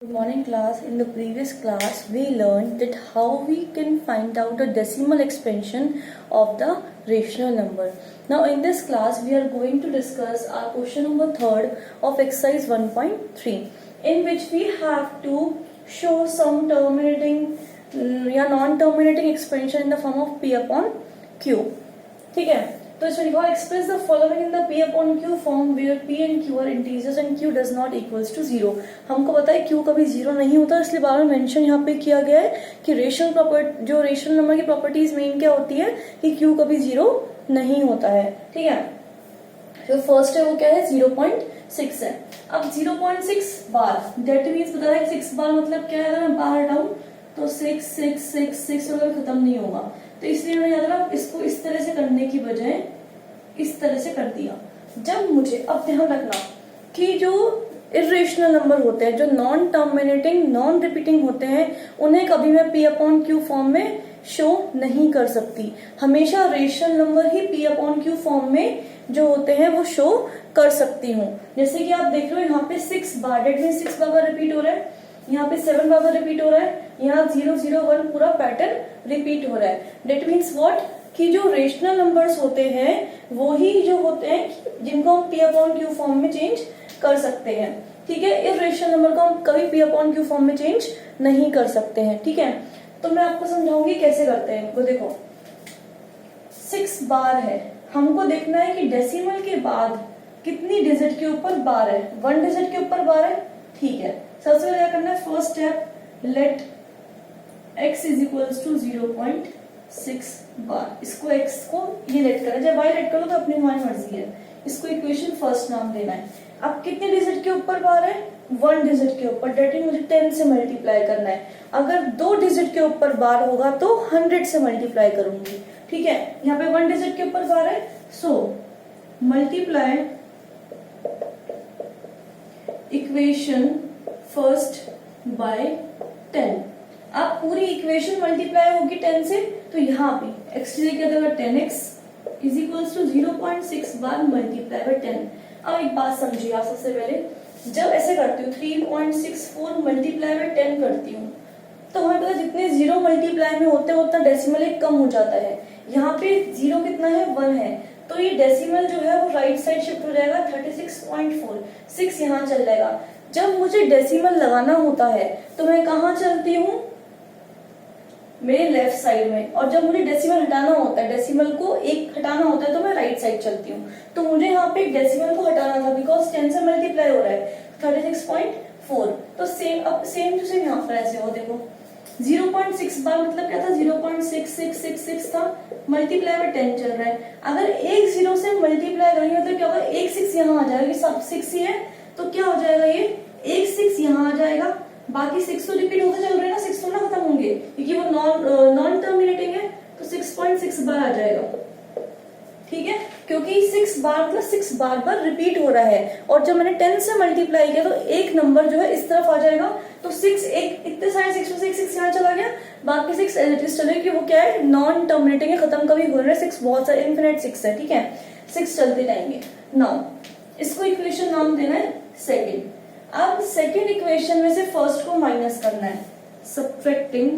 Good morning class. In the previous class we learned that how we can find out the decimal expansion of the rational number. Now in this class we are going to discuss our question number 3rd of exercise 1.3 in which we have to show some terminating non-terminating expansion in the form of p upon q. ठीक है, तो इसमें लिखा express the following in the p upon q form where p and q are integers and q does not equals to 0। हमको पता है q कभी 0 नहीं होता, इसलिए बार बार मेंशन यहाँ पे किया गया है कि रेशनल नंबर की प्रॉपर्टीज मेन क्या होती है कि q कभी 0 नहीं होता है। ठीक है, तो फर्स्ट है वो क्या है 0.6 है। अब 0.6 बार दैट मीन्स पता है 6 बार मतलब क्या है, अगर मैं बाहर हटाऊं तो 6 6 6 6 अगर खत्म नहीं होगा, तो इसलिए मैंने याद रखा इसको इस तरह से करने की बजाय इस तरह से कर दिया। जब मुझे अब ध्यान रखना कि जो इरेशनल नंबर होते हैं, जो नॉन टर्मिनेटिंग नॉन रिपीटिंग होते हैं, उन्हें कभी मैं p अपॉन क्यू फॉर्म में शो नहीं कर सकती। हमेशा रेशनल नंबर ही p अपॉन क्यू फॉर्म में जो होते हैं वो शो कर सकती हूँ। जैसे कि आप देख रहे हो यहाँ पे 6 बार, डेट मीन 6 बार रिपीट हो रहा है, यहाँ पे 7 बार रिपीट हो रहा है, यहाँ 0 0 1 पूरा पैटर्न रिपीट हो रहा है। डेट मीन्स व्हाट कि जो रेशनल नंबर्स होते हैं वो ही जो होते हैं जिनको हम p अपॉन क्यू फॉर्म में चेंज कर सकते हैं। ठीक है, इरेशनल नंबर को हम कभी p अपॉन क्यू फॉर्म में चेंज नहीं कर सकते हैं। ठीक है, तो मैं आपको समझाऊंगी कैसे करते हैं। वो देखो 6 बार है, हमको देखना है कि डेसिमल के बाद कितनी डिजिट के ऊपर बार है। 1 डिजिट के ऊपर बार है। ठीक है, सबसे पहले क्या करना है, first step let x is equals to 0.6 bar. इसको x को ये लेट करना है, जब y लेट करो तो अपनी हमारी मर्जी है। इसको इक्वेशन फर्स्ट नाम देना है। अब कितने डिजिट के ऊपर बार है, 1 डिजिट के ऊपर, डेट मीन मुझे 10 से मल्टीप्लाई करना है। अगर 2 डिजिट के ऊपर बार होगा तो 100 से मल्टीप्लाई करूंगी। ठीक है, यहाँ पे 1 डिजिट के ऊपर बार है, so multiply equation first by 10। अब पूरी इक्वेशन मल्टीप्लाई होगी 10 से, तो यहाँ पे x क्या देगा 10x is equals to 0.6 bar multiply by 10। अब एक बात समझिए आप, सबसे पहले जब ऐसे करती हूँ 3.64 मल्टीप्लाई बाय 10 करती हूँ, तो हमें पता जितने जीरो मल्टीप्लाई में होते हैं उतना डेसिमल एक कम हो जाता है। यहाँ पे जीरो कितना है 1 है, तो ये डेसिमल जो है वो राइट साइड शिफ्ट हो जाएगा 36.4, 6 यहाँ चल जाएगा। जब मुझे डेसिमल लगाना होता है तो मैं कहाँ चलती हूँ, मेरे लेफ्ट साइड में, और जब मुझे डेसिमल हटाना होता है, डेसिमल को एक हटाना होता है, तो मैं राइट साइड चलती हूँ। तो मुझे यहाँ पे डेसिमल को हटाना था बिकॉज 10 से मल्टीप्लाई हो रहा है 36.4, तो सेम टू सेम यहाँ पर ऐसे हो। देखो 0.6 बार मतलब क्या था, 0.6666 था, मल्टीप्लाई में 10 चल रहा है। अगर एक 0 से मल्टीप्लाई करेंगे मतलब क्या होगा, एक 6 यहाँ आ जाएगा, सब 6 ही है, तो क्या हो जाएगा, ये एक 6 यहाँ आ जाएगा, बाकी 6 तो रिपीट होते चल रहे हैं ना, 6 तो ना खत्म होंगे क्योंकि वो नॉन टर्मिनेटिंग है, तो 6.6 बार आ जाएगा। ठीक है, क्योंकि 6 बार मतलब 6 बार बार रिपीट हो रहा है, और जब मैंने 10 से मल्टीप्लाई किया तो एक नंबर जो है इस तरफ आ जाएगा, तो 6 एक इतने सारे 6 में से 6 यहाँ चला गया, बाकी 6 एज इट इज चले, कि वो क्या है नॉन टर्मिनेटिंग है, खत्म कभी हो रहा है। 6 बहुत सारे इनफिनिट 6 है। ठीक है, 6 चलते जाएंगे। नाउ इसको इक्वेशन नाम देना है सेकेंड। अब सेकेंड इक्वेशन में से फर्स्ट को माइनस करना है, subtracting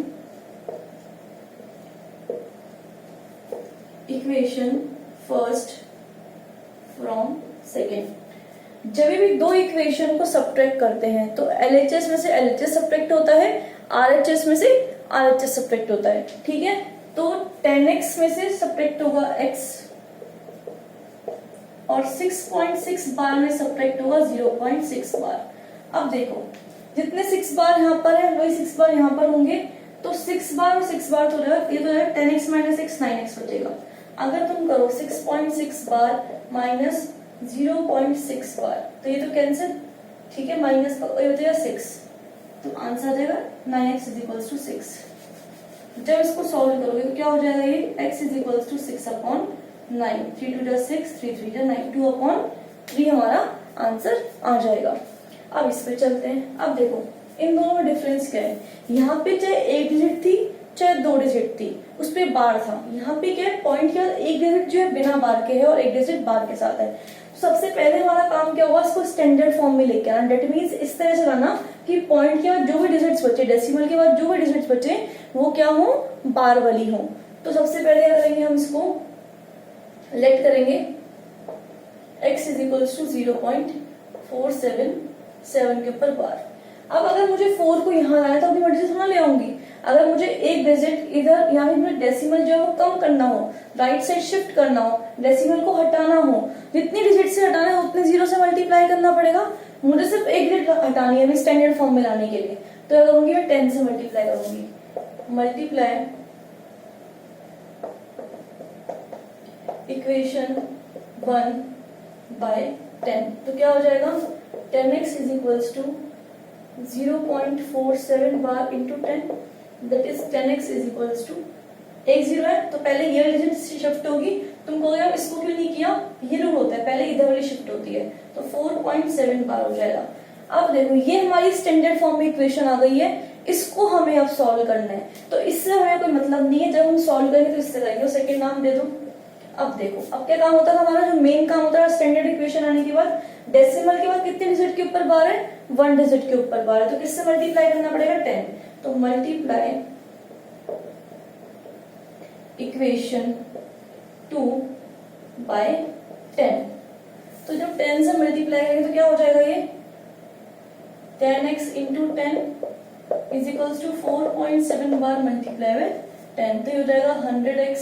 equation first from second. जब भी दो इक्वेशन को सब्ट्रैक्ट करते हैं तो LHS में से LHS सब्ट्रैक्ट होता है, RHS में से RHS सब्ट्रैक्ट होता है। ठीक है, तो 10x में से सब्ट्रैक्ट होगा x, और 6.6 बार में सब्ट्रैक्ट होगा 0.6 बार। अब देखो जितने 6 बार यहाँ पर है वही 6 बार यहाँ पर होंगे, तो 6 बार और 6 बार तो रहेगा, ये तो है 10x माइनस x 9x बचेगा। अगर तुम करो 6.6 बार माइनस 0.6 बार, तो ये तो कैंसिल। ठीक है, माइनस का ये हो जाएगा 6, तो आंसर आ जाएगा 9x इज इक्वल्स टू 6। जब इसको सॉल्व करोगे तो क्या हो जाएगा, ये x is equals to 6 upon 9, 3 2 6, 3 3 9, 2 upon 3 हमारा आंसर आ जाएगा। अब इस पे चलते हैं। अब देखो इन दोनों में डिफरेंस क्या है, यहाँ पे चाहे एक डिजिट थी चाहे 2 डिजिट थी, उस पे बार था। यहाँ पे क्या है, पॉइंट क्या, एक डिजिट जो है बिना बार के है और एक डिजिट बार के साथ है। सबसे पहले हमारा काम क्या होगा, इसको स्टैंडर्ड फॉर्म में लेके आना। डेट मीन्स इस तरह से लाना कि पॉइंट के बाद जो भी डिजिट्स बचे, डेसिमल के बाद जो भी डिजिट्स बचे वो क्या हो, बार वाली हो। तो सबसे पहले क्या करेंगे, हम इसको लेट करेंगे x इज इक्वल्स टू 0.477 के ऊपर बार। अब अगर मुझे 4 को यहाँ लाना है तो अपनी मर्जी से थोड़ा ले आऊंगी। अगर मुझे एक डिजिट इधर यहाँ पे डेसिमल जो है वो कम करना हो, राइट साइड शिफ्ट करना हो, डेसिमल को हटाना हो, जितनी डिजिट से हटाना है उतने जीरो से मल्टीप्लाई करना पड़ेगा। मुझे सिर्फ एक डिजिट हटानी है स्टैंडर्ड फॉर्म में लाने के लिए, तो क्या करूंगी मैं 10 से मल्टीप्लाई करूंगी। मल्टीप्लाई इक्वेशन 1 बाय 10, तो क्या हो जाएगा 10x is equals to 0.47 bar into 10, that is 10x is equals to, एक जीरो है तो पहले ये डिजिट शिफ्ट होगी। तुम कहोगे यार इसको क्यों नहीं किया, ये रूल होता है पहले इधर वाली शिफ्ट होती है, तो 4.7 बार हो जाएगा। अब देखो ये हमारी स्टैंडर्ड फॉर्म में इक्वेशन आ गई है, इसको हमें अब सॉल्व करना है। तो इससे हमें कोई मतलब नहीं है, जब हम सॉल्व करेंगे तो इससे करेंगे। सेकंड नाम दे दो। अब देखो अब क्या काम होता है हमारा, जो मेन काम होता है स्टैंडर्ड इक्वेशन आने के बाद, डेसिमल के बाद कितने डिजिट के ऊपर बार है, 1 डिजिट के ऊपर बार है, तो किससे मल्टीप्लाई करना पड़ेगा 10। तो मल्टीप्लाई इक्वेशन 2 बाय 10, तो जब 10 से मल्टीप्लाई करेंगे तो क्या हो जाएगा, ये 10x into 10 is equals to 4.7 bar multiply by 10, तो ये हो जाएगा 100x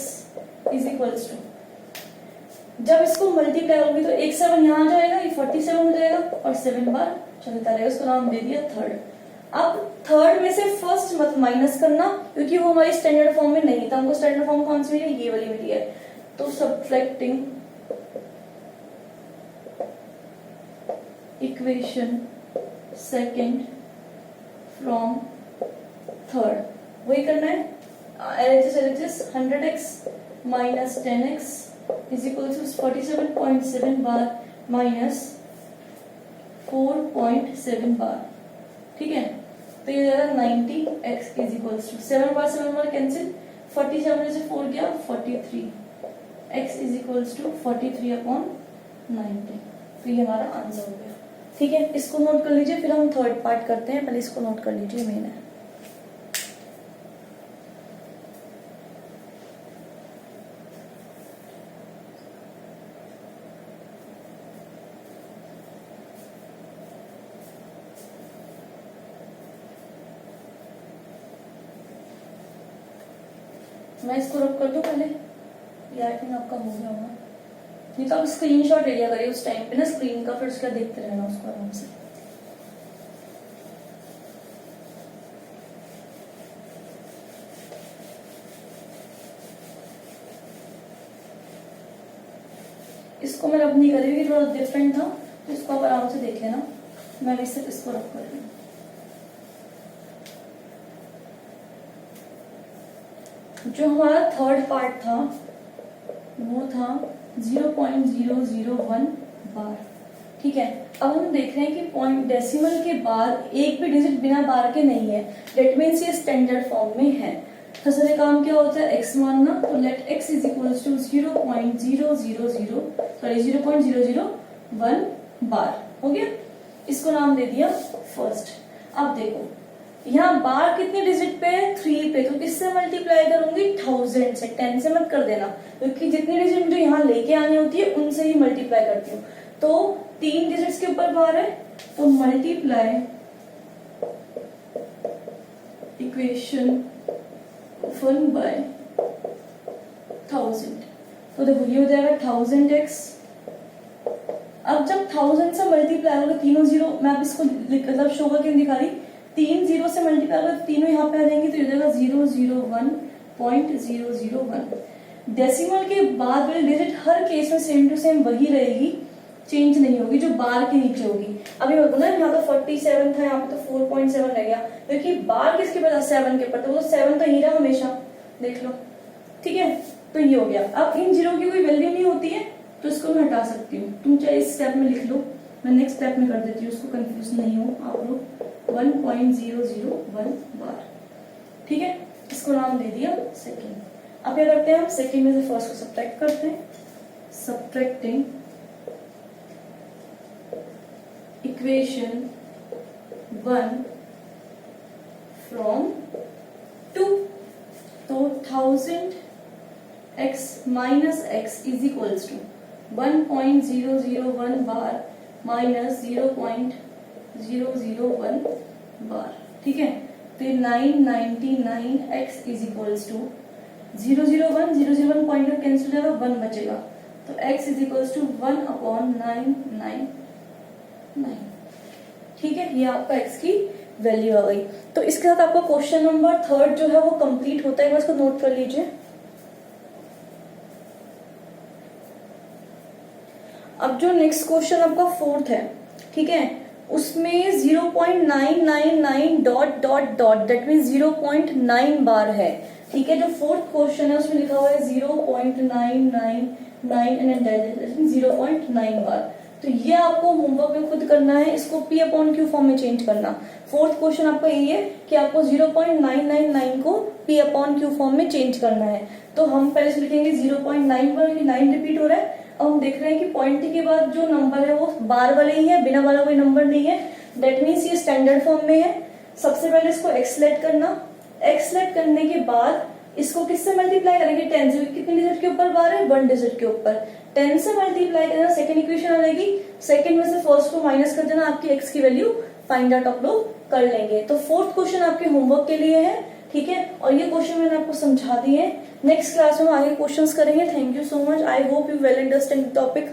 इज इक्वल्स टू, जब इसको मल्टीप्लाई करूंगी तो एक 7 यहाँ आ जाएगा, ये 47 हो जाएगा और 7 बार चलता रहेगा। उसका नाम दे दिया थर्ड। अब थर्ड में से फर्स्ट मत माइनस करना, क्योंकि वो हमारी स्टैंडर्ड फॉर्म में नहीं था, हमको स्टैंडर्ड फॉर्म कौन सी मिली है, ये वाली मिली है। तो subtracting equation second from third, वही करना है। LHS 100x minus 10x is equal to 47.7 bar minus 4.7 bar, ठीक है। तो ये जाएगा 90x is equals to 7 bar cancel, 47 में से 4 गया 43, x इज इक्वल्स टू 43/90। तो ये हमारा आंसर हो गया, ठीक है। इसको नोट कर लीजिए, फिर हम थर्ड पार्ट करते हैं। पहले इसको नोट कर लीजिए, मेन है। मैं इसको रब कर दूं पहले, आई थिंक आपका हो गया होगा। नहीं तो आप स्क्रीनशॉट ले लिया करिए उस टाइम पे ना स्क्रीन का, फिर उसका देखते रहना उसको आराम से। इसको मैं रब नहीं करी, थोड़ा डिफरेंट था, तो इसको आप आराम से देख लेना। मैं भी सिर्फ इसको रब कर रही हूँ। जो हमारा थर्ड पार्ट था वो था 0.001 बार, ठीक है। अब हम देख रहे हैं कि पॉइंट डेसिमल के बाद एक भी डिजिट बिना बार के नहीं है, डेट मीन्स ये स्टैंडर्ड फॉर्म में है। दूसरे काम क्या होता है, x मानना, तो let x is equals to 0.001 bar हो गया। इसको नाम दे दिया फर्स्ट। अब देखो यहाँ बार कितने डिजिट पे है, 3 पे, तो किससे मल्टीप्लाई करूंगी 1000 से, 10 से मत कर देना, क्योंकि जितनी डिजिट मुझे यहाँ लेके आनी होती है उनसे ही मल्टीप्लाई करती हूँ। तो 3 डिजिट्स के ऊपर बार है, तो मल्टीप्लाई इक्वेशन 1 बाय 1000, तो देखो ये हो जाएगा 1000x। अब जब 1000 से मल्टीप्लाई होगा, तीनों जीरो, मैं अब इसको मतलब शो करके दिखा रही, 3 जीरो से मल्टीप्लाई होगा, तीनों यहाँ पे आ जाएंगे, तो ये हो जाएगा 001.001। डेसिमल के बाद वाली डिजिट हर केस में सेम टू सेम वही रहेगी, चेंज नहीं होगी, जो बार के नीचे होगी। अभी ना यहाँ तो 47 था, यहाँ पे तो 4.7 रह गया, क्योंकि बार किसके पास 7 के ऊपर, तो वो 7 तो ही रहा हमेशा, देख लो, ठीक है। तो ये हो गया। अब इन जीरो की कोई वैल्यू नहीं होती है, तो इसको मैं हटा सकती हूँ। तुम चाहे इस स्टेप में लिख लो, मैं नेक्स्ट स्टेप में कर देती हूँ, उसको कंफ्यूज नहीं हो आप लोग। 1.001 बार, ठीक है। इसको नाम दे दिया सेकेंड। अब क्या करते हैं हम, सेकेंड में से फर्स्ट को सब्ट्रैक्ट करते हैं। सब्ट्रैक्टिंग इक्वेशन 1 फ्रॉम 2, तो 1000 x minus x is equals to 1.001 bar minus 0.001 bar, ठीक है। फिर 999x is equals to 001 point का कैंसिल हो जाएगा, 1 बचेगा, तो x इज इक्वल्स टू 1/999, ठीक है। ये आपका x की वैल्यू आ गई। तो इसके साथ आपका क्वेश्चन नंबर 3 जो है वो कंप्लीट होता है, इसको नोट कर लीजिए। अब जो नेक्स्ट क्वेश्चन आपका 4th है, ठीक है, उसमें 0.999 dot dot dot that mean 0.9 बार है, ठीक है। जो 4th क्वेश्चन है उसमें लिखा हुआ है 0.999 एंड 0.9 बार। तो ये आपको होमवर्क में खुद करना है, इसको P/Q फॉर्म में चेंज करना। 4th क्वेश्चन आपका यही है कि आपको 0.999 को P/Q फॉर्म में चेंज करना है। तो हम पहले से लिखेंगे 0.9 पर 9 रिपीट हो रहा है। अब हम देख रहे हैं कि पॉइंट के बाद जो नंबर है वो बार वाले ही है, बिना वाला कोई नंबर नहीं है, दैट मीन्स ये स्टैंडर्ड फॉर्म में है। सबसे पहले इसको एक्सलेट करना, एक्सलेट करने के बाद इसको किससे मल्टीप्लाई करेंगे, 10 से। कितने डिजिट के ऊपर बार है, 1 डिजिट के ऊपर, 10 से मल्टीप्लाई करना, सेकंड इक्वेशन आ जाएगी। सेकंड में से फर्स्ट को माइनस कर देना, आपकी x की वैल्यू फाइंड आउट आप लोग कर लेंगे। तो 4th क्वेश्चन आपके होमवर्क के लिए है, ठीक है, और ये क्वेश्चन मैंने आपको समझा दिए। नेक्स्ट क्लास में हम आगे क्वेश्चंस करेंगे। Thank you so much, I hope you well understand the topic.